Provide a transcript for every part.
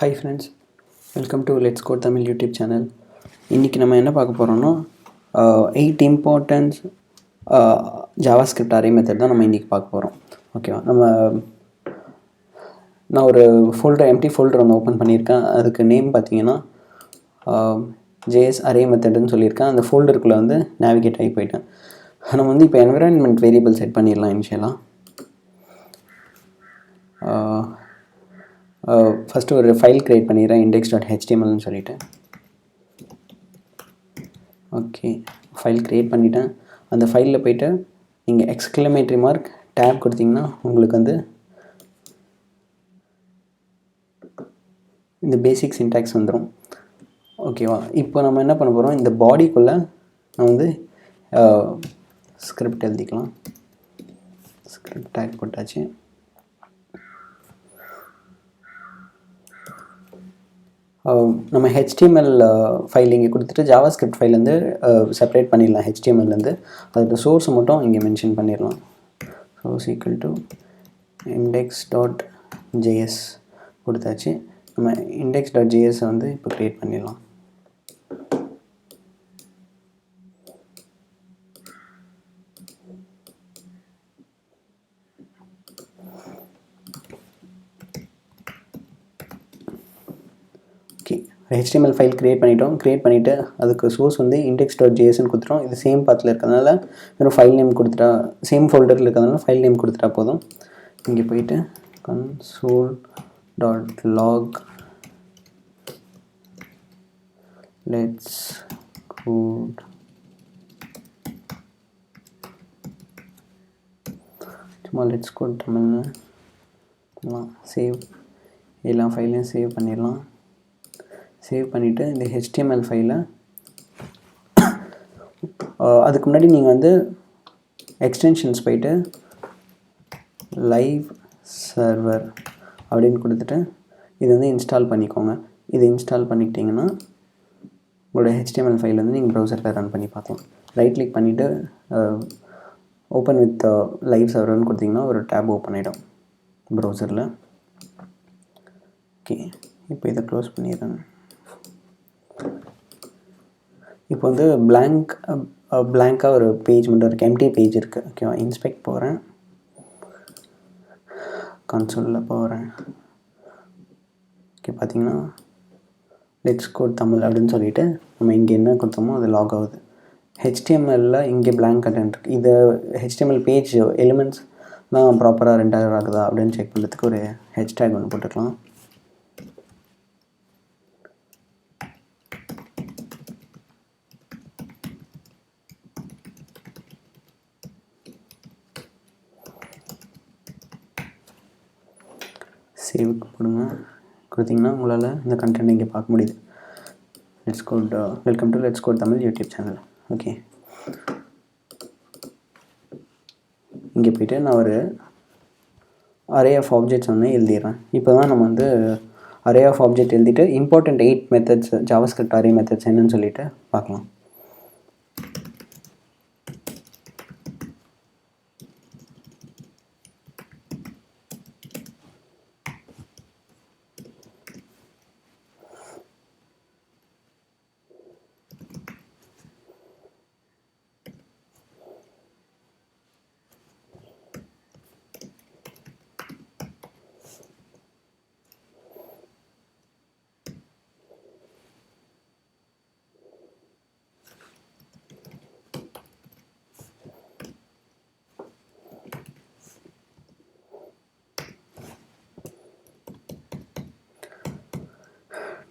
Hi friends, welcome to let's code Tamil YouTube channel. இன்றைக்கி நம்ம என்ன பார்க்க போகிறோம்னா 8 இம்பார்ட்டன்ஸ் ஜாவாஸ்கிரிப்ட் அரே மெத்தட் தான் நம்ம இன்றைக்கி பார்க்க போகிறோம். ஓகேவா? நான் ஒரு எம்டி ஃபோல்டர் ஒன்று ஓப்பன் பண்ணியிருக்கேன். அதுக்கு நேம் பார்த்தீங்கன்னா ஜேஎஸ் அரே மெத்தட்னு சொல்லியிருக்கேன். அந்த ஃபோல்டருக்குள்ளே வந்து நேவிகேட் ஆகி போயிட்டேன். நம்ம வந்து இப்போ என்விரான்மெண்ட் வேரியபிள் செட் பண்ணிடலாம். இனிஷியலாக ஃபஸ்ட்டு ஒரு ஃபைல் க்ரியேட் பண்ணிடுறேன், index.htmlனு சொல்லிவிட்டு. ஓகே, ஃபைல் க்ரியேட் பண்ணிட்டேன். அந்த ஃபைலில் போய்ட்டு நீங்கள் எக்ஸ்க்ளமேட்டரி மார்க் டேப் கொடுத்தீங்கன்னா உங்களுக்கு வந்து இந்த பேசிக் சின்டாக்ஸ் வந்துடும். ஓகேவா? இப்போ நம்ம என்ன பண்ண போகிறோம், இந்த பாடிக்குள்ளே நான் வந்து ஸ்கிரிப்ட் எழுதிக்கலாம். ஸ்கிரிப்ட் டேக் போட்டாச்சு. நம்ம HTML ஃபைல் இங்கே கொடுத்துட்டு ஜாவாஸ்கிரிப்ட் ஃபைல் வந்து செப்பரேட் பண்ணிடலாம். HTMLலேருந்து அதோட சோர்ஸை மட்டும் இங்கே மென்ஷன் பண்ணிடலாம். சோர்ஸ் ஈக்குவல் டு index.js கொடுத்தாச்சு. நம்ம index.js வந்து இப்போ க்ரியேட் பண்ணிடலாம். ஓகே, HTML ஃபைல் க்ரியேட் பண்ணிவிட்டு அதுக்கு சோர்ஸ் வந்து index.jsன்னு கொடுத்துட்டோம். இது சேம் பாத்தில் இருக்கிறதுனால வெறும் ஃபைல் நேம் கொடுத்துட்டா, சேம் ஃபோல்டரில் இருக்கிறதுனால ஃபைல் நேம் கொடுத்துட்டா போதும். இங்கே போயிட்டு console.log லெட்ஸ் கோட் சும்மா லெட்ஸ் கோட் தமிழ்னு சேவ், எல்லா ஃபைலையும் சேவ் பண்ணிடலாம். சேவ் பண்ணிவிட்டு இந்த HTML ஃபைலை அதுக்கு முன்னாடி நீங்கள் வந்து எக்ஸ்டென்ஷன்ஸ் போயிட்டு லைவ் சர்வர் அப்படின்னு கொடுத்துட்டு இது வந்து இன்ஸ்டால் பண்ணிக்கோங்க. இது இன்ஸ்டால் பண்ணிக்கிட்டிங்கன்னா உங்களோட HTML ஃபைல் வந்து நீங்கள் ப்ரௌசரில் ரன் பண்ணி பார்க்கலாம். ரைட் கிளிக் பண்ணிவிட்டு ஓப்பன் வித் லைவ் சர்வர்னு கொடுத்திங்கன்னா ஒரு டேப் ஓப்பன் ஆகிடும் ப்ரௌசரில். ஓகே, இப்போ இதை க்ளோஸ் பண்ணிடுறேன். இப்போ வந்து பிளாங்காக ஒரு பேஜ் மட்டும் இருக்குது, எம்டி பேஜ் இருக்குது. ஓகேவா? இன்ஸ்பெக்ட் போகிறேன், கன்சோலில் போகிறேன். ஓகே, பார்த்தீங்கன்னா லெட்ஸ் கோட் தமிழ் அப்படின்னு சொல்லிவிட்டு நம்ம இங்கே என்ன கொடுத்தோமோ அது லாக் ஆகுது. HTMLல இங்கே பிளாங்க் கண்டென்ட் இருக்குது. இதை HTML பேஜ் எலிமெண்ட்ஸ் தான் ப்ராப்பராக ரெண்டர் ஆகுதா அப்படின்னு செக் பண்ணுறதுக்கு ஒரு ஹேஷ்டேக் ஒன்று போட்டுக்கலாம். சேவுக்கு போடுங்க. கொடுத்திங்கன்னா உங்களால் இந்த கண்டென்ட் இங்கே பார்க்க முடியுது. Let's code welcome to let's code Tamil YouTube channel. Okay, இங்கே போய்ட்டு நான் ஒரு அரே ஆஃப் ஆப்ஜெக்ட்ஸ் ஒன்று எழுதிடுறேன். இப்போ தான் நம்ம வந்து அரே ஆஃப் ஆப்ஜெக்ட் எழுதிட்டு important 8 methods JavaScript array methods என்னன்னு சொல்லிட்டு பார்க்கலாம்.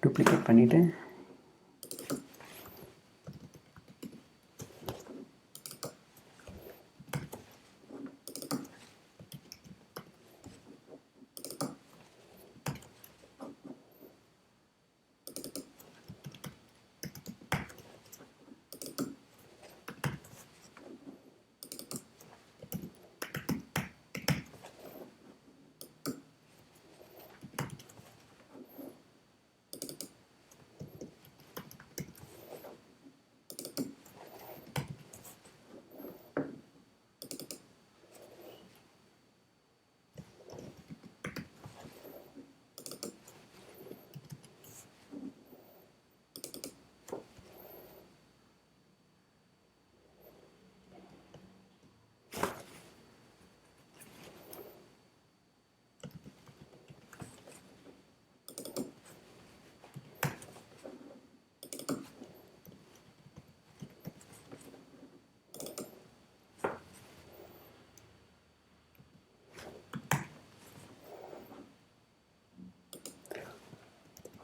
டூப்ளிகேட் பண்ணிவிட்டு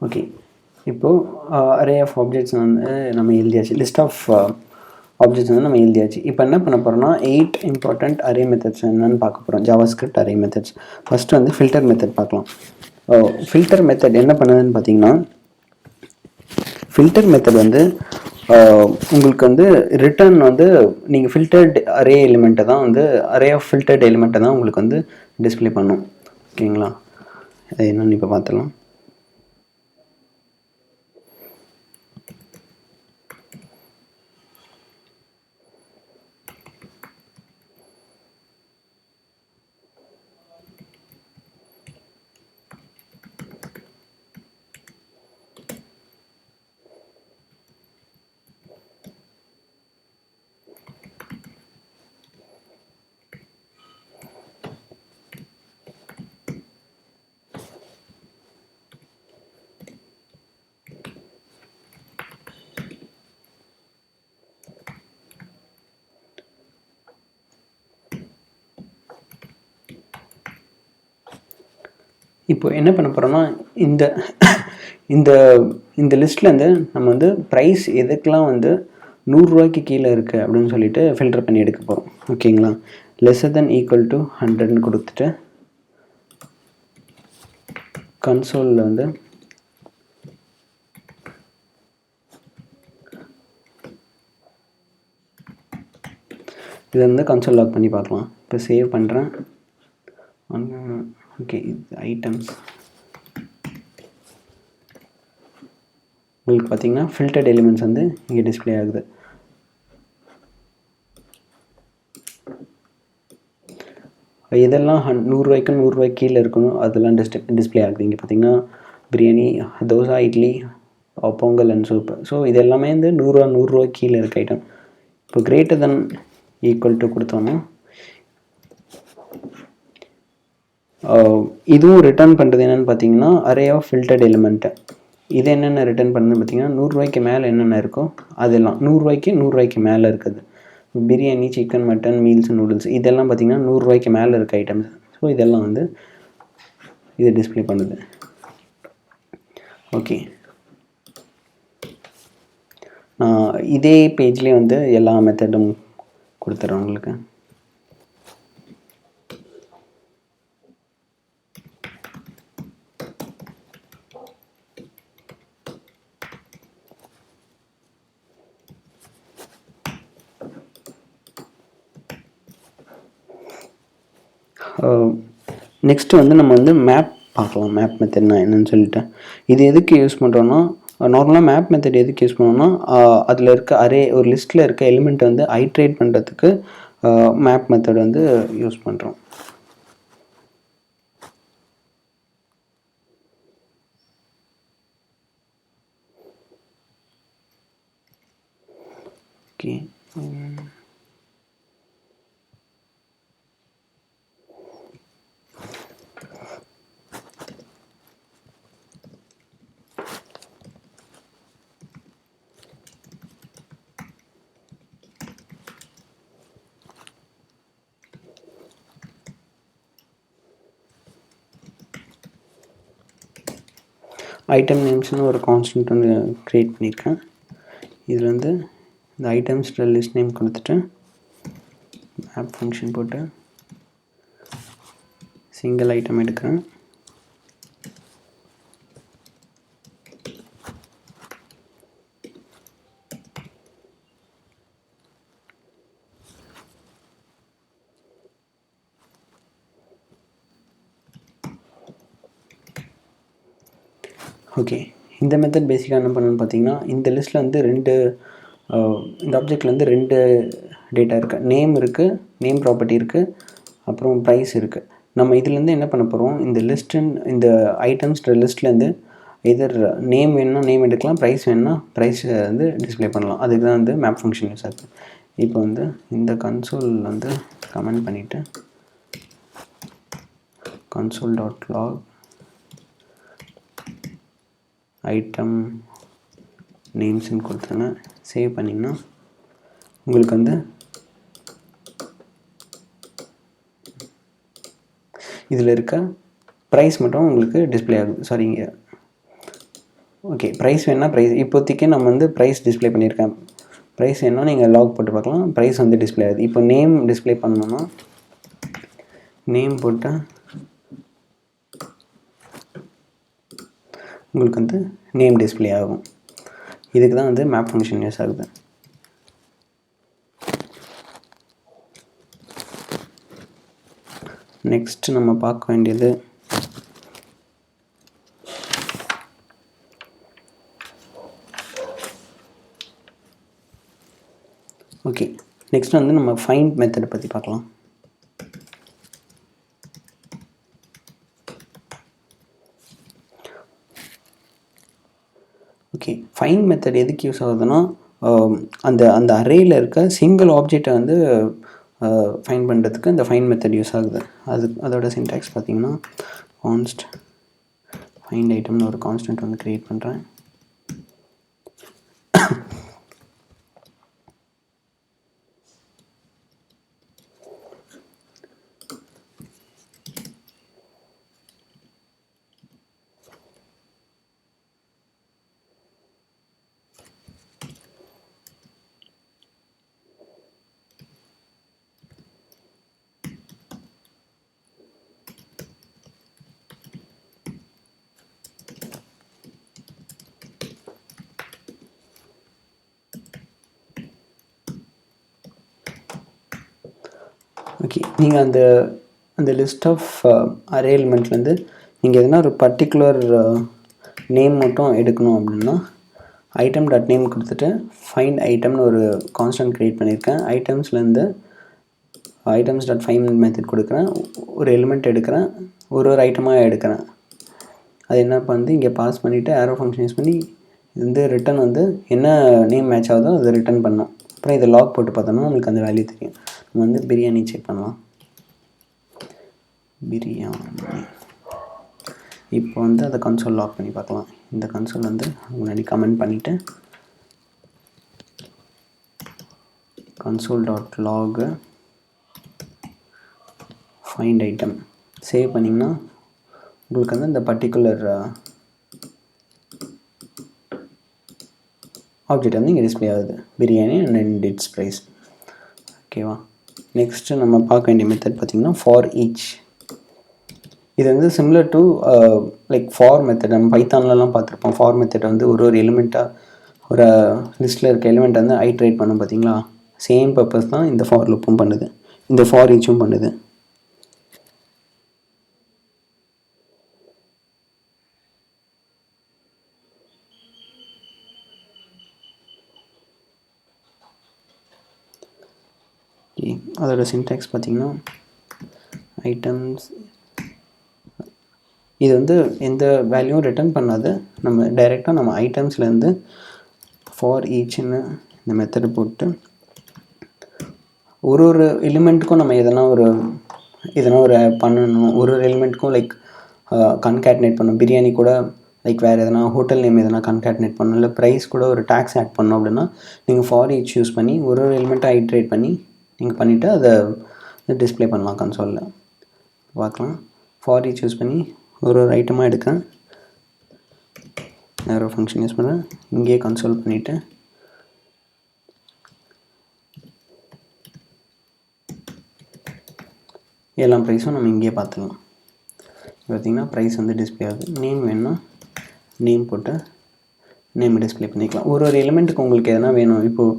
ஓகே, இப்போது அரே ஆஃப் ஆப்ஜெக்ட்ஸ் வந்து நம்ம எழுதியாச்சு, லிஸ்ட் ஆஃப் ஆப்ஜெக்ட்ஸ் வந்து நம்ம எழுதியாச்சு. இப்போ என்ன பண்ண போகிறோம்னா 8 இம்பார்ட்டண்ட் அரே மெத்தட்ஸ் என்னென்னு பார்க்க போகிறோம். JavaScript array methods. ஃபஸ்ட்டு வந்து ஃபில்டர் மெத்தட் பார்க்கலாம். ஃபில்டர் மெத்தட் என்ன பண்ணுதுன்னு பார்த்தீங்கன்னா, ஃபில்டர் மெத்தட் வந்து உங்களுக்கு வந்து ரிட்டர்ன் வந்து நீங்கள் ஃபில்டர்ட் அரே எலிமெண்ட்டை தான் வந்து அரே ஆஃப் ஃபில்டர்ட் எலிமெண்ட்டை தான் உங்களுக்கு வந்து டிஸ்பிளே பண்ணும். ஓகேங்களா, அது என்னென்னு இப்போ பார்த்துலாம். இப்போ என்ன பண்ண போகிறோம்னா, இந்த இந்த இந்த லிஸ்ட்லேருந்து நம்ம வந்து ப்ரைஸ் எதுக்கெலாம் வந்து 100 ரூபாய்க்கு கீழே இருக்குது அப்படின்னு சொல்லிட்டு ஃபில்டர் பண்ணி எடுக்க போகிறோம். ஓகேங்களா, லெஸ்ஸர் தென் ஈக்குவல் டு 100ன்னு கொடுத்துட்டு கன்சோலில் வந்து இதை வந்து கன்சோல் லாக் பண்ணி பார்க்கலாம். இப்போ சேவ் பண்ணுறேன். ஓகே, ஐட்டம்ஸ் உங்களுக்கு பார்த்தீங்கன்னா ஃபில்டர்ட் எலிமெண்ட்ஸ் வந்து இங்கே டிஸ்பிளே ஆகுது. இதெல்லாம் 100 ரூபாய்க்கு 100 ரூபாய்க்கு கீழே இருக்கணும், அதெல்லாம் டிஸ்பிளே ஆகுது. இங்கே பார்த்தீங்கன்னா biryani, dosa, idli, Pongal and soup. So இது எல்லாமே வந்து 100 ரூபாய்க்கு கீழே இருக்க ஐட்டம். இப்போ கிரேட்டர் தென் ஈக்குவல் டு கொடுத்தோம்னா இதுவும் ரிட்டர்ன் பண்ணுறது என்னென்னு பார்த்தீங்கன்னா அரே ஆஃப் ஃபில்டர்ட் எலிமெண்ட்டு. இது என்னென்ன ரிட்டர்ன் பண்ணுதுன்னு பார்த்தீங்கன்னா 100 ரூபாய்க்கு மேலே என்னென்ன இருக்கோ அதெல்லாம் 100 ரூபாய்க்கு மேலே இருக்குது. Biryani, chicken, mutton, meals, noodles இதெல்லாம் பார்த்தீங்கன்னா 100 ரூபாய்க்கு மேலே இருக்க ஐட்டம்ஸ். ஸோ இதெல்லாம் வந்து இது டிஸ்பிளே பண்ணுது. ஓகே, நான் இதே பேஜ்லேயே வந்து எல்லா மெத்தடும் கொடுத்துட்றேன் உங்களுக்கு. நெக்ஸ்ட்டு வந்து நம்ம வந்து மேப் பார்க்கலாம். மேப் மெத்தட்னா என்னென்னு சொல்லிட்டேன். இது எதுக்கு யூஸ் பண்ணுறோன்னா, நார்மலாக மேப் மெத்தட் எதுக்கு யூஸ் பண்ணோன்னா, அதில் இருக்க அரே ஒரு லிஸ்ட்டில் இருக்க எலிமெண்ட் வந்து ஐட்ரேட் பண்ணுறதுக்கு மேப் மெத்தட் வந்து யூஸ் பண்ணுறோம். ஓகே, ஐட்டம் நேம்ஸ்னு ஒரு கான்ஸ்டன்ட் வந்து க்ரியேட் பண்ணியிருக்கேன். இதில் வந்து இந்த ஐட்டம்ஸ் லிஸ்ட் நேம் கொடுத்துட்டு மேப் ஃபங்க்ஷன் போட்டு சிங்கிள் ஐட்டம் எடுக்கிறேன். ஓகே, இந்த மெத்தட் பேசிக்காக என்ன பண்ணணும்னு பார்த்தீங்கன்னா, இந்த லிஸ்ட்டில் வந்து இந்த ஆப்ஜெக்டில் வந்து 2 டேட்டா இருக்குது. நேம் இருக்குது, நேம் ப்ராப்பர்ட்டி இருக்குது, அப்புறம் ப்ரைஸ் இருக்குது. நம்ம இதுலேருந்து என்ன பண்ண போகிறோம், இந்த ஐட்டம்ஸ் லிஸ்ட்லேருந்து எதர் நேம் வேணும்னா நேம் எடுக்கலாம், ப்ரைஸ் வேணும்னா ப்ரைஸ் வந்து டிஸ்பிளே பண்ணலாம். அதுக்கு தான் வந்து மேப் ஃபங்க்ஷன் யூஸ் ஆகுது. இப்போ வந்து இந்த கன்சோல் வந்து கமெண்ட் பண்ணிவிட்டு console.log ஐட்டம் நேம்ஸ்ன்னு கொடுத்துருங்க. சேவ் பண்ணிங்கன்னா உங்களுக்கு வந்து இதில் இருக்க ப்ரைஸ் மட்டும் உங்களுக்கு டிஸ்பிளே ஆகுது. சாரிங்க, ஓகே, ப்ரைஸ் வேணுன்னா ப்ரைஸ் இப்போதைக்கு நம்ம வந்து ப்ரைஸ் டிஸ்ப்ளே பண்ணியிருக்கேன். ப்ரைஸ் வேணுன்னா நீங்கள் லாக் போட்டு பார்க்கலாம். ப்ரைஸ் வந்து டிஸ்ப்ளே ஆகுது. இப்போ நேம் டிஸ்ப்ளே பண்ணணும்னா நேம் போட்டால் உங்களுக்கு வந்து நேம் டிஸ்ப்ளே ஆகும். இதுக்கு தான் வந்து மேப் ஃபங்க்ஷன் யூஸ் ஆகுது. நெக்ஸ்ட் நம்ம பார்க்க வேண்டியது ஓகே, நெக்ஸ்ட் வந்து நம்ம ஃபைண்ட் மெத்தடை பற்றி பார்க்கலாம். ஓகே, ஃபைண்ட் மெத்தட் எதுக்கு யூஸ் ஆகுதுன்னா அந்த அந்த அரேயில் இருக்க சிங்கிள் ஆப்ஜெக்டை வந்து ஃபைண்ட் பண்ணுறதுக்கு இந்த ஃபைண்ட் மெத்தட் யூஸ் ஆகுது. அதோட சின்டாக்ஸ் பார்த்தீங்கன்னா கான்ஸ்ட் ஃபைண்ட் ஐட்டம்னு ஒரு கான்ஸ்டன்ட் வந்து க்ரியேட் பண்ணுறேன். ஓகே, நீங்கள் அந்த லிஸ்ட் ஆஃப் அரே எலிமெண்ட்லேருந்து நீங்கள் எதனா ஒரு பர்டிகுலர் நேம் மட்டும் எடுக்கணும் அப்படின்னா ஐட்டம் டாட் நேம் கொடுத்துட்டு ஃபைண்ட் ஐட்டம்னு ஒரு கான்ஸ்டன்ட் க்ரியேட் பண்ணியிருக்கேன். ஐட்டம்ஸ்லேருந்து ஐட்டம்ஸ் டாட் ஃபைண்ட் மெத்தட் கொடுக்குறேன். ஒரு எலிமெண்ட் எடுக்கிறேன், ஒரு ஐட்டமாக எடுக்கிறேன். அது என்ன வந்து இங்கே பாஸ் பண்ணிவிட்டு ஆரோ ஃபங்க்ஷன் யூஸ் பண்ணி இது வந்து ரிட்டன் வந்து என்ன நேம் மேட்ச் ஆகுதோ அதை ரிட்டன் பண்ணோம். அப்புறம் இதை லாக் போட்டு பார்த்தோம்னா நம்மளுக்கு அந்த வேல்யூ தெரியும். நம்ம வந்து பிரியாணி செக் பண்ணலாம். பிரியாணி இப்போ வந்து அதை கன்சோல் லாக் பண்ணி பார்க்கலாம். இந்த கன்சோல் வந்து முன்னாடி கமெண்ட் பண்ணிவிட்டு console.log find item சேவ் பண்ணிங்கன்னா உங்களுக்கு வந்து இந்த பர்டிகுலர் ஆப்ஜெக்ட் வந்து இங்கே டிஸ்பிளே ஆகுது, பிரியாணி அண்ட் இட்ஸ் ப்ரைஸ். ஓகேவா, நெக்ஸ்ட்டு நம்ம பார்க்க வேண்டிய மெத்தட் பார்த்திங்கன்னா ஃபார் ஈச். இது வந்து similar to like for method. நம்ம பைத்தான்லலாம் பார்த்துருப்போம். ஃபார் மெத்தட் வந்து ஒரு எலிமெண்ட்டாக ஒரு லிஸ்ட்டில் இருக்க எலிமெண்ட் வந்து ஐட்ரேட் பண்ணும் பார்த்தீங்களா. சேம் பர்பஸ் தான் இந்த ஃபார் லூப்பும் பண்ணுது, இந்த ஃபார் ஈச்சும் பண்ணுது. அதோட சின்டாக்ஸ் பார்த்திங்கன்னா ஐட்டம்ஸ், இது வந்து எந்த வேல்யூவும் ரிட்டர்ன் பண்ணாது. நம்ம டைரெக்டாக நம்ம ஐட்டம்ஸ்லேருந்து ஃபார் ஈச்சுன்னு இந்த மெத்தடு போட்டு ஒரு எலிமெண்ட்டுக்கும் நம்ம எதனா ஒரு பண்ணணும். ஒரு எலிமெண்ட்டுக்கும் லைக் கன்கேட்னேட் பண்ணணும். பிரியாணி கூட லைக் வேறு எதனா ஹோட்டல் நேம் எதனா கன்கேட்னேட் பண்ணணும், இல்லை ப்ரைஸ் கூட ஒரு டேக்ஸ் ஆட் பண்ணணும் அப்படின்னா நீங்கள் ஃபார் ஈச் யூஸ் பண்ணி ஒரு எலிமெண்ட்டை ஐட்ரேட் பண்ணி நீங்கள் பண்ணிவிட்டு அதை டிஸ்பிளே பண்ணலாம் கன்சோலில். பார்க்கலாம், ஃபார் ஈச் யூஸ் பண்ணி ஒரு ஐட்டமாக எடுக்கிறேன், வேறு ஃபங்க்ஷன் யூஸ் பண்ணுறேன், இங்கேயே கன்சோல் பண்ணிவிட்டு எல்லா ப்ரைஸும் நம்ம இங்கேயே பார்த்துக்கலாம். பார்த்திங்கன்னா ப்ரைஸ் வந்து டிஸ்பிளே ஆகுது. நேம் வேணும்னா நேம் போட்டு நேம் டிஸ்பிளே பண்ணிக்கலாம். ஒரு எலிமெண்ட்டுக்கு உங்களுக்கு எதனா வேணும். இப்போது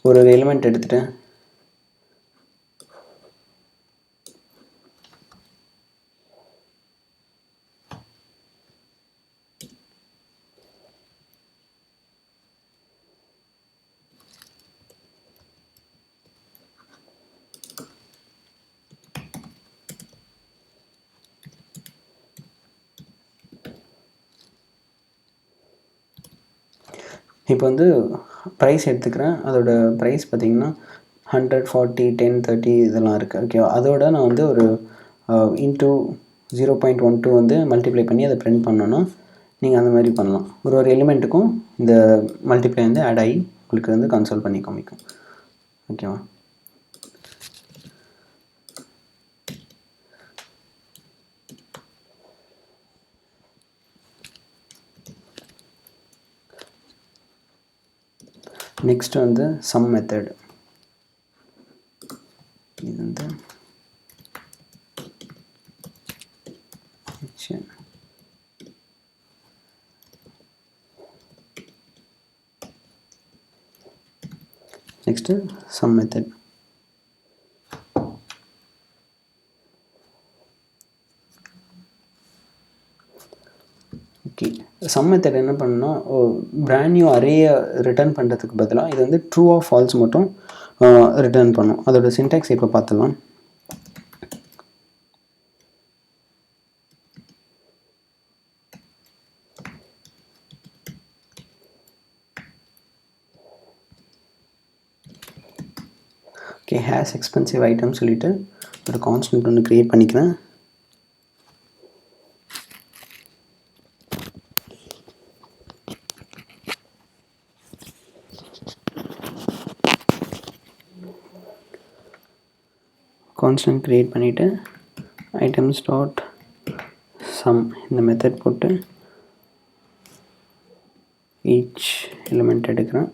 ஒரு எலிமெண்ட் எடுத்துகிட்டு இப்போ வந்து ப்ரைஸ் எடுத்துக்கிறேன். அதோட ப்ரைஸ் பார்த்திங்கன்னா 100, 40, 10, 30 இதெல்லாம் இருக்குது. ஓகேவா, அதோட நான் வந்து ஒரு இன்ட்டு 0.12 வந்து மல்டிப்ளை பண்ணி அதை பிரிண்ட் பண்ணோன்னா நீங்கள் அந்த மாதிரி பண்ணலாம். ஒரு எலிமெண்ட்டுக்கும் இந்த மல்டிப்ளை வந்து ஆட் ஆகி உங்களுக்கு வந்து கன்சோல் பண்ணி காமிக்கும். ஓகேவா, நெக்ஸ்ட் வந்து சம் மெத்தட். இது வந்து next sum method. Okay, sum method என்ன பண்ணணும்னா பிராண்ட் நியூ அரேயை ரிட்டர்ன் பண்ணுறதுக்கு பதிலாக இது வந்து ட்ரூ ஆர் ஃபால்ஸ் மட்டும் ரிட்டர்ன் பண்ணும். அதோட சின்டாக்ஸ் இப்போ பார்த்துலாம். ஓகே, ஹேஸ் எக்ஸ்பென்சிவ் ஐட்டம் சொல்லிவிட்டு ஒரு கான்ஸ்டன்ட் ஒன்று க்ரியேட் பண்ணிக்கிறேன். கான்ஸ்டன்ட் க்ரியேட் பண்ணிவிட்டு ஐட்டம்ஸ் டாட் சம் இந்த மெத்தட் போட்டு ஈச் எலிமெண்ட் எடுக்கிறேன்.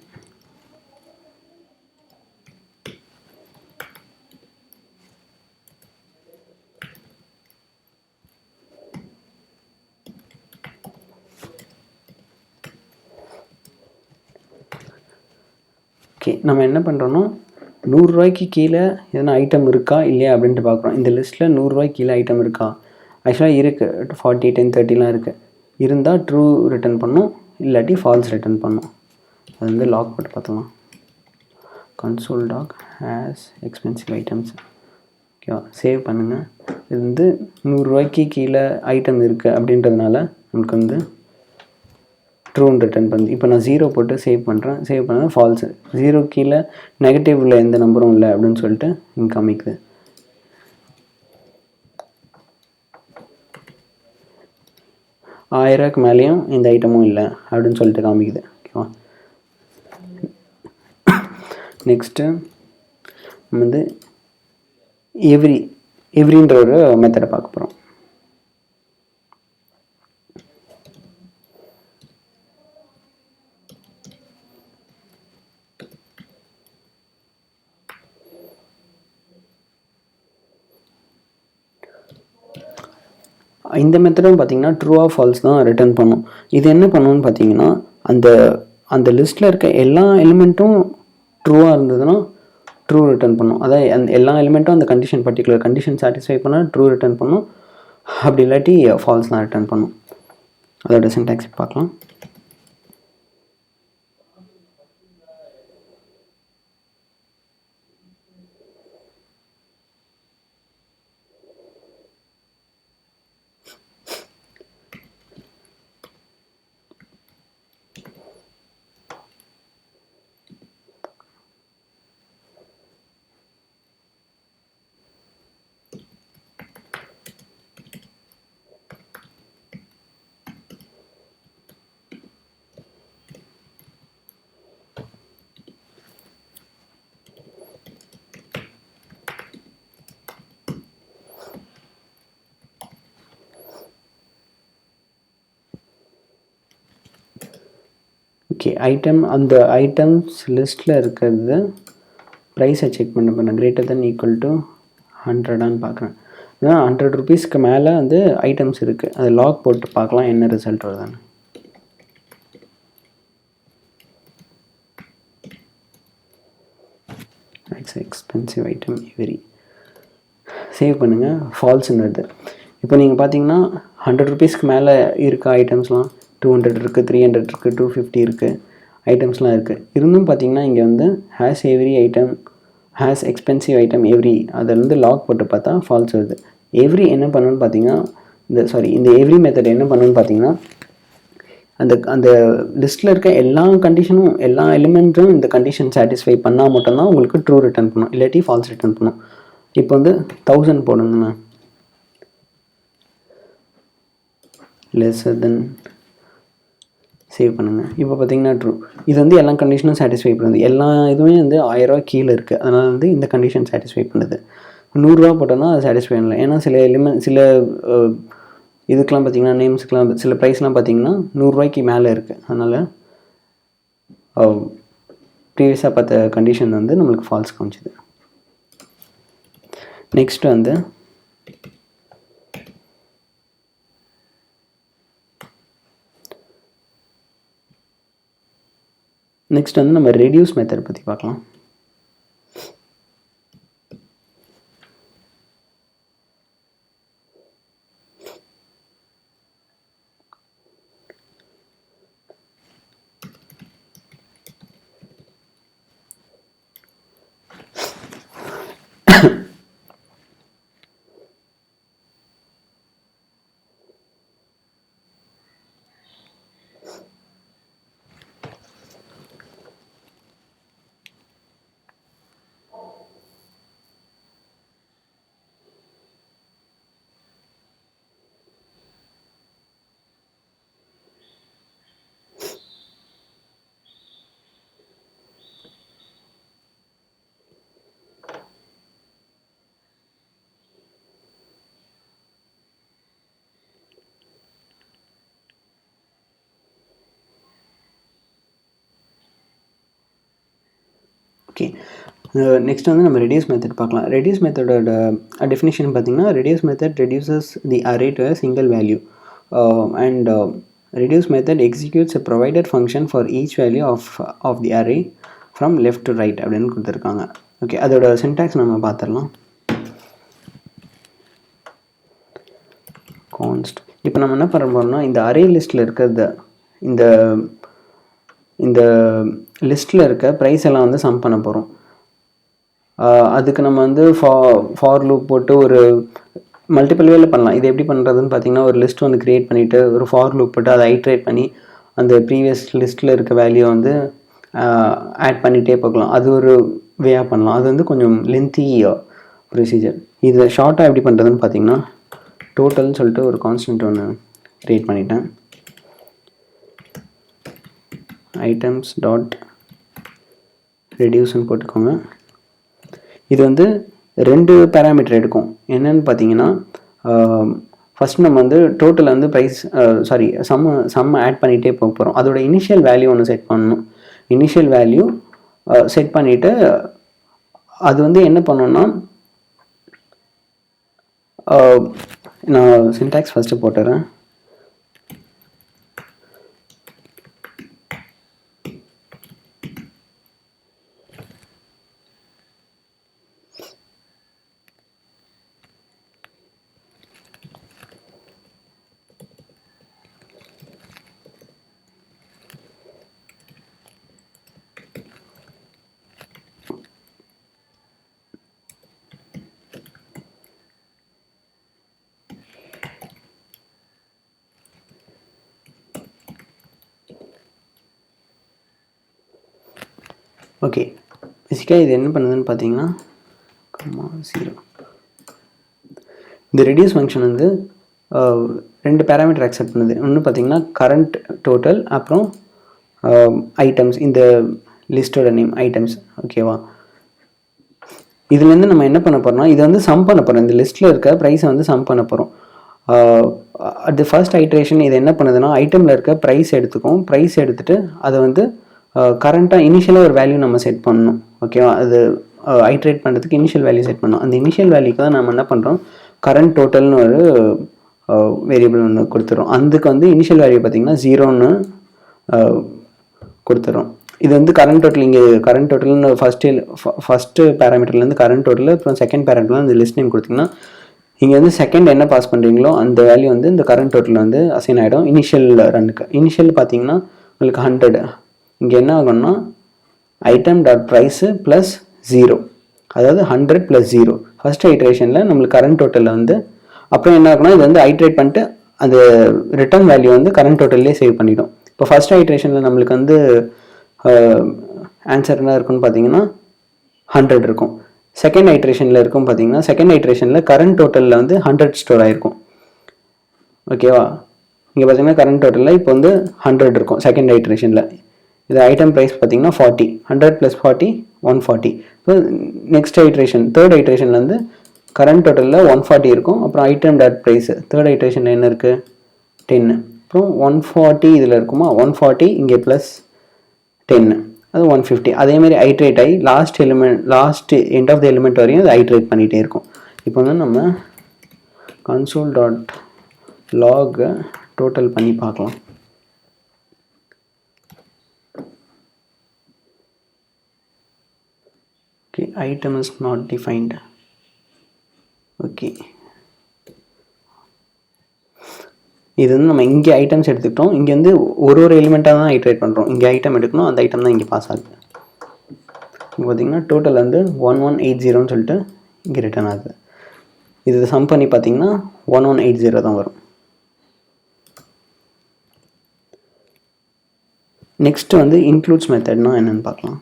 ஓகே, நம்ம என்ன பண்ணுறோன்னா 100 ரூபாய்க்கு கீழே எதனா ஐட்டம் இருக்கா இல்லையா அப்படின்ட்டு பார்க்குறோம். இந்த லிஸ்ட்டில் 100 ரூபாய்க்கு கீழே ஐட்டம் இருக்கா? ஆக்சுவலாக இருக்குது, 40, 10, 30லாம் இருக்குது. இருந்தால் ட்ரூ ரிட்டர்ன் பண்ணும், இல்லாட்டி ஃபால்ஸ் ரிட்டர்ன் பண்ணும். அது வந்து லாக் போட்டு பார்த்துக்கலாம். Console dog has expensive items. ஓகேவா, சேவ் பண்ணுங்கள். இது வந்து 100 ரூபாய்க்கு கீழே ஐட்டம் இருக்குது அப்படின்றதுனால நமக்கு வந்து ட்ரூன்னு ரிட்டர்ன் பண்ணுது. இப்போ நான் 0 போட்டு சேவ் பண்ணுறேன். சேவ் பண்ணால் ஃபால்ஸு. 0 கீழே நெகட்டிவில் எந்த நம்பரும் இல்லை அப்படின்னு சொல்லிட்டு இங்கே காமிக்குது. ஆயிரூவாய்க்கு மேலேயும் எந்த ஐட்டமும் இல்லை அப்படின்னு சொல்லிட்டு காமிக்குது. ஓகேவா, நெக்ஸ்ட்டு நம்ம வந்து எவ்ரின்ற ஒரு மெத்தடை பார்க்க போகிறோம். இந்த மெத்தடும் பார்த்தீங்கன்னா ட்ரூ ஆர் ஃபால்ஸ் தான் ரிட்டர்ன் பண்ணும். இது என்ன பண்ணுன்னு பார்த்தீங்கன்னா அந்த அந்த லிஸ்ட்டில் இருக்க எல்லா எலிமெண்ட்டும் ட்ரூவாக இருந்ததுன்னா ட்ரூ ரிட்டர்ன் பண்ணும். அதாவது அந்த எல்லா எலிமெண்ட்டும் அந்த கண்டிஷன் பர்டிகுலர் கண்டிஷன் சாட்டிஸ்ஃபை பண்ணால் ட்ரூ ரிட்டர்ன் பண்ணும், அப்படி இல்லாட்டி ஃபால்ஸ் தான் ரிட்டர்ன் பண்ணும். அதோட சின்டாக்ஸ் பார்க்கலாம். ஓகே, அந்த ஐட்டம்ஸ் லிஸ்ட்டில் இருக்கிறது ப்ரைஸை செக் பண்ண கிரேட்டர் தென் ஈக்குவல் டு 100ஆன்னு பார்க்குறேன். ஏன்னா 100 ருபீஸ்க்கு மேலே வந்து ஐட்டம்ஸ் இருக்குது. அது லாக் போட்டு பார்க்கலாம் என்ன ரிசல்ட் வருதுன்னு. Expensive item every. சேவ் பண்ணுங்கள். ஃபால்ஸ்ன்னு வருது. இப்போ நீங்கள் பார்த்தீங்கன்னா 100 ருபீஸ்க்கு மேலே இருக்க ஐட்டம்ஸ்லாம் 200 இருக்குது, 300 இருக்குது, 250 இருக்குது, ஐட்டம்ஸ்லாம் இருக்குது. இருந்தும் பார்த்தீங்கன்னா இங்கே வந்து has every item, has expensive item every, அதில் வந்து லாக் போட்டு பார்த்தா ஃபால்ஸ் வருது. எவ்ரி என்ன பண்ணணுன்னு பார்த்தீங்கன்னா இந்த எவ்ரி மெத்தட் என்ன பண்ணணுன்னு பார்த்தீங்கன்னா அந்த லிஸ்ட்டில் இருக்க எல்லா கண்டிஷனும் எல்லா எலிமெண்ட்டும் இந்த கண்டிஷன் சாட்டிஸ்ஃபை பண்ணால் மட்டும்தான் உங்களுக்கு ட்ரூ ரிட்டர்ன் பண்ணும், இல்லாட்டி ஃபால்ஸ் ரிட்டர்ன் பண்ணும். இப்போ வந்து 1000 போடுங்கண்ணா, லெஸ்ஸர் தென், சேவ் பண்ணுங்கள். இப்போ பார்த்தீங்கன்னா ட்ரூ. இது வந்து எல்லா கண்டிஷனும் சாட்டிஸ்ஃபை பண்ணுது. எல்லா இதுவுமே வந்து 1000 ரூபா கீழே இருக்குது, அதனால் வந்து இந்த கண்டிஷன் சாட்டிஸ்ஃபை பண்ணுது. 100 ரூபா போட்டோன்னா அது சாட்டிஸ்ஃபை பண்ணல. ஏன்னா சில இதுக்கெலாம் பார்த்தீங்கன்னா நேம்ஸுக்கெலாம் சில ப்ரைஸ்லாம் பார்த்தீங்கன்னா 100 ரூபாய்க்கு மேலே இருக்குது. அதனால் ப்ரீவியஸாக பார்த்த கண்டிஷன் வந்து நம்மளுக்கு ஃபால்ஸ் காமிச்சிது. நெக்ஸ்ட் வந்து நம்ம ரெடியூஸ் மெத்தட் பற்றி பார்க்கலாம். ஓகே, நெக்ஸ்ட் வந்து நம்ம ரெடியூஸ் மெத்தட் பார்க்கலாம். ரெடியூஸ் மெத்தடோட டெஃபினிஷன் பார்த்திங்கன்னா, reduce method reduces the array to a single value and reduce method executes a provided function for each value of the array from left to right அப்படின்னு கொடுத்துருக்காங்க. Okay, அதோட syntax நம்ம பார்த்துடலாம். கான்ஸ்ட். இப்போ நம்ம என்ன பண்ண போகிறோம்னா, இந்த அரே லிஸ்ட்டில் இருக்கிறத இந்த லிஸ்ட்டில் இருக்க ப்ரைஸ் எல்லாம் வந்து சம் பண்ண போகிறோம். அதுக்கு நம்ம வந்து ஃபார் லூப் போட்டு ஒரு மல்டிபிள் வேல பண்ணலாம். இது எப்படி பண்ணுறதுன்னு பார்த்தீங்கன்னா, ஒரு லிஸ்ட் வந்து க்ரியேட் பண்ணிவிட்டு ஒரு ஃபார் லூப் போட்டு அதை ஐட்ரேட் பண்ணி அந்த ப்ரீவியஸ் லிஸ்ட்டில் இருக்க வேல்யூ வந்து ஆட் பண்ணிகிட்டே போகலாம். அது ஒரு வேயாக பண்ணலாம். அது வந்து கொஞ்சம் லென்த்தி ப்ரொசீஜர். இதை ஷார்ட்டாக எப்படி பண்ணுறதுன்னு பார்த்தீங்கன்னா, டோட்டல்னு சொல்லிட்டு ஒரு கான்ஸ்டன்ட் ஒன்று க்ரியேட் பண்ணிட்டேன். ஐட்டம்ஸ் டாட் ரெடியூஸ்ன்னு போட்டுக்கோங்க. இது வந்து 2 பேராமீட்டர் எடுக்கும். என்னன்னு பார்த்தீங்கன்னா, ஃபஸ்ட் நம்ம வந்து டோட்டல் வந்து ப்ரைஸ் சம் ஆட் பண்ணிகிட்டே போக போகிறோம். அதோட இனிஷியல் வேல்யூ ஒன்று செட் பண்ணணும். இனிஷியல் வேல்யூ செட் பண்ணிவிட்டு அது வந்து என்ன பண்ணணும்னா, நான் சின்டாக்ஸ் ஃபஸ்ட்டு போட்டுறேன். ஓகே, பேசிக்காக இது என்ன பண்ணுதுன்னு பார்த்தீங்கன்னா, 0 இந்த ரெடியூஸ் ஃபங்க்ஷன் வந்து 2 பேராமீட்டர் அக்செப்ட் பண்ணுது. ஒன்று பார்த்தீங்கன்னா கரண்ட் டோட்டல், அப்புறம் ஐட்டம்ஸ், இந்த லிஸ்ட்டோட நேம் ஐட்டம்ஸ். ஓகேவா, இதுலேருந்து நம்ம என்ன பண்ண போகிறோம்னா, இதை வந்து சம் பண்ண போகிறோம். இந்த லிஸ்ட்டில் இருக்க ப்ரைஸை வந்து சம் பண்ண போகிறோம். அது ஃபர்ஸ்ட் ஐட்ரேஷன் இது என்ன பண்ணுதுன்னா, ஐட்டமில் இருக்க ப்ரைஸ் எடுத்துக்கும். ப்ரைஸ் எடுத்துகிட்டு அதை வந்து கரண்ட்டாக இனிஷியலாக ஒரு வேல்யூ நம்ம செட் பண்ணணும். ஓகேவா, அது ஐட்ரேட் பண்ணுறதுக்கு இனிஷியல் வேல்யூ செட் பண்ணணும். அந்த இனிஷியல் வேல்யூக்கு தான் நம்ம என்ன பண்ணுறோம், கரண்ட் டோட்டல்னு ஒரு வேரியபிள் ஒன்று கொடுத்துறோம். அதுக்கு வந்து இனிஷியல் வேல்யூ பார்த்திங்கன்னா 0ன்னு கொடுத்துறோம். இது வந்து கரண்ட் டோட்டல். இங்கே கரண்ட் டோட்டல்னு ஃபஸ்ட்டு பேராமீட்டர்லேருந்து கரண்ட் டோட்டல், அப்புறம் செகண்ட் பேராமீட்டர்ல இந்த லிஸ்ட் நேம் கொடுத்திங்கன்னா, இங்கே வந்து செகண்ட் என்ன பாஸ் பண்ணுறீங்களோ அந்த வேல்யூ வந்து இந்த கரண்ட் டோட்டல் வந்து அசைன் ஆகிடும் இனிஷியல் ரன்னுக்கு. இனிஷியல் பார்த்திங்கன்னா உங்களுக்கு 100. இங்கே என்ன ஆகும்னா ஐட்டம் டாட் ப்ரைஸு ப்ளஸ் 0, அதாவது 100 + 0 ஃபஸ்ட் ஐட்ரேஷனில் நம்மளுக்கு கரண்ட் டோட்டலில் வந்து. அப்புறம் என்ன ஆகும்னா, இது வந்து ஐட்ரேட் பண்ணிட்டு அந்த ரிட்டர்ன் வேல்யூ வந்து கரண்ட் டோட்டல்லே சேவ் பண்ணிடும். இப்போ ஃபஸ்ட் ஐட்ரேஷனில் நம்மளுக்கு வந்து ஆன்சர் என்ன இருக்குன்னு பார்த்தீங்கன்னா 100 இருக்கும். செகண்ட் ஐட்ரேஷனில் இருக்கும் பார்த்தீங்கன்னா, செகண்ட் ஐட்ரேஷனில் கரண்ட் டோட்டலில் வந்து 100 ஸ்டோர் ஆகிருக்கும். ஓகேவா, இங்கே பார்த்தீங்கன்னா கரண்ட் டோட்டலில் இப்போ வந்து 100 இருக்கும் செகண்ட் ஐட்ரேஷனில். இது ஐட்டம் ப்ரைஸ் பார்த்தீங்கன்னா 40, 100 + 40 140. இப்போ நெக்ஸ்ட் ஐட்ரேஷன் தேர்ட் ஐட்ரேஷனில் வந்து கரண்ட் டோட்டலில் 140 இருக்கும். அப்புறம் ஐட்டம் டாட் ப்ரைஸ் தேர்ட் ஐட்ரேஷனில் என்ன இருக்குது 10. அப்புறம் 140 இதில் இருக்குமா, 140 இங்கே +10. அது 150. அதேமாதிரி ஐட்ரேட் ஆகி last end of the element வரையும் அது ஐட்ரேட் பண்ணிகிட்டே இருக்கும். இப்போ வந்து நம்ம console.log டோட்டல் பண்ணி பார்க்கலாம். Okay, item is not defined. Okay, இது வந்து நம்ம இங்கே ஐட்டம்ஸ் எடுத்துக்கிட்டோம். இங்கே வந்து ஒரு எலிமெண்ட்டாக தான் ஐட்ரேட் பண்ணுறோம். இங்கே ஐட்டம் எடுக்கணும், அந்த ஐட்டம் தான் இங்கே பாஸ் ஆகுது. இங்கே பார்த்தீங்கன்னா டோட்டல் வந்து 1180 சொல்லிட்டு இங்கே ரிட்டர்ன் ஆகுது. இது சம் பண்ணி பார்த்தீங்கன்னா 1180 தான் வரும். நெக்ஸ்ட் வந்து இன்க்ளூட்ஸ் மெத்தட்னா என்னென்னு பார்க்கலாம்.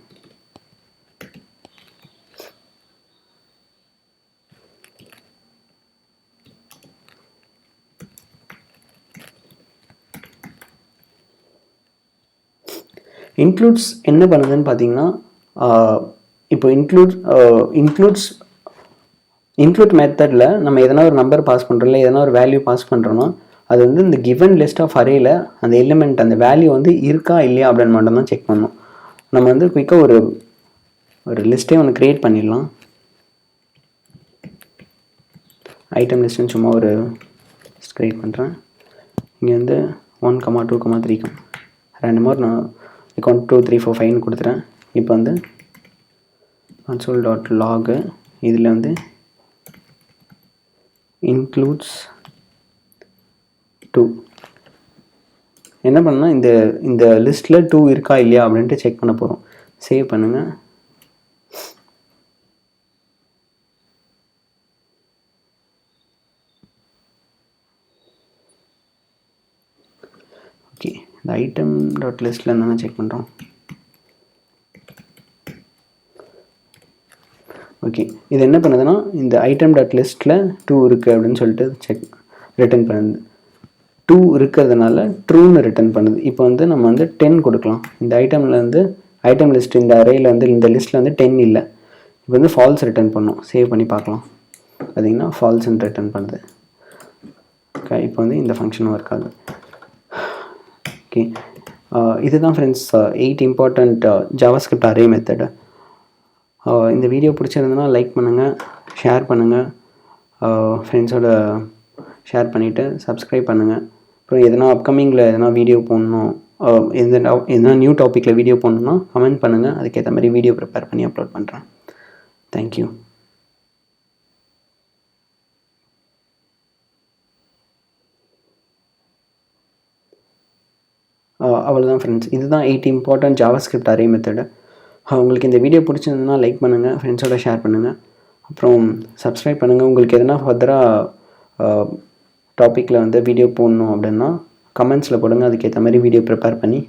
இன்க்ளூட்ஸ் என்ன பண்ணுதுன்னு பார்த்தீங்கன்னா, இப்போ இன்க்ளூட் மெத்தடில் நம்ம எதனா ஒரு நம்பர் பாஸ் பண்ணுறோம், இல்லை எதனா ஒரு வேல்யூ பாஸ் பண்ணுறோன்னா அது வந்து இந்த கிவன் லிஸ்ட் ஆஃப் அரேயில் அந்த எலிமெண்ட் அந்த வேல்யூ வந்து இருக்கா இல்லையா அப்படின்னு மட்டும் தான் செக் பண்ணணும். நம்ம வந்து குயிக்காக ஒரு லிஸ்ட்டே ஒன்று க்ரியேட் பண்ணிடலாம். ஐட்டம் லிஸ்ட்டுன்னு சும்மா ஒரு க்ரியேட் பண்ணுறேன். இங்கே வந்து 1, 2, 3 ரேண்டமாக நான் 1, 2, 3, 4, 5 கொடுத்துறேன். இப்போ வந்து console.log இதில் வந்து includes 2 என்ன பண்ணா இந்த லிஸ்ட்டில் 2 இருக்கா இல்லையா அப்படின்ட்டு செக் பண்ண போகிறோம். சேவ் பண்ணுங்கள். ஓகே, இந்த ஐட்டம் டாட் லிஸ்ட்டில் இருந்தால் செக் பண்ணுறோம். ஓகே, இது என்ன பண்ணுதுன்னா இந்த ஐட்டம் டாட் லிஸ்ட்டில் 2 இருக்குது அப்படின்னு சொல்லிட்டு ரிட்டர்ன் பண்ணுது. 2 இருக்கிறதுனால ட்ரூன்னு ரிட்டர்ன் பண்ணுது. இப்போ வந்து நம்ம வந்து 10 கொடுக்கலாம். இந்த ஐட்டம் லிஸ்ட் இந்த அரேயில் வந்து இந்த லிஸ்ட்டில் வந்து 10 இல்லை. இப்போ வந்து ஃபால்ஸ் ரிட்டர்ன் பண்ணோம். சேவ் பண்ணி பார்க்கலாம். பார்த்தீங்கன்னா ஃபால்ஸ்ன்னு ரிட்டர்ன் பண்ணுது. ஓகே, இப்போ வந்து இந்த ஃபங்க்ஷனும் ஒர்க் ஆகுது. ஓகே, இதுதான் friends 8 important JavaScript array method. இந்த வீடியோ பிடிச்சிருந்ததுன்னா லைக் பண்ணுங்கள், ஷேர் பண்ணுங்கள், ஃப்ரெண்ட்ஸோட ஷேர் பண்ணிவிட்டு சப்ஸ்கிரைப் பண்ணுங்கள். அப்புறம் எதனா அப்கமிங்கில் எதனா வீடியோ போடணும், எதனா நியூ டாப்பிக்கில் வீடியோ போடணுன்னா கமெண்ட் பண்ணுங்கள். அதுக்கேற்ற மாதிரி வீடியோ ப்ரிப்பேர் பண்ணி அப்லோட் பண்ணுறேன். தேங்க்யூ. அவ்வளோதான் ஃப்ரெண்ட்ஸ், இதுதான் 8 இம்பார்ட்டன்ட் ஜாவாஸ்கிரிப்ட் அரே மெத்தடு. உங்களுக்கு இந்த வீடியோ பிடிச்சிருந்ததுன்னா லைக் பண்ணுங்கள், ஃப்ரெண்ட்ஸோட ஷேர் பண்ணுங்கள், அப்புறம் சப்ஸ்கிரைப் பண்ணுங்கள். உங்களுக்கு எதனா ஃபர்தராக டாப்பிக்கில் வந்து வீடியோ போடணும் அப்படின்னா கமெண்ட்ஸில் போடுங்க. அதுக்கேற்ற மாதிரி வீடியோ ப்ரிப்பேர் பண்ணி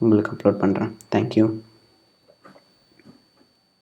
உங்களுக்கு அப்லோட் பண்ணுறேன். தேங்க்யூ.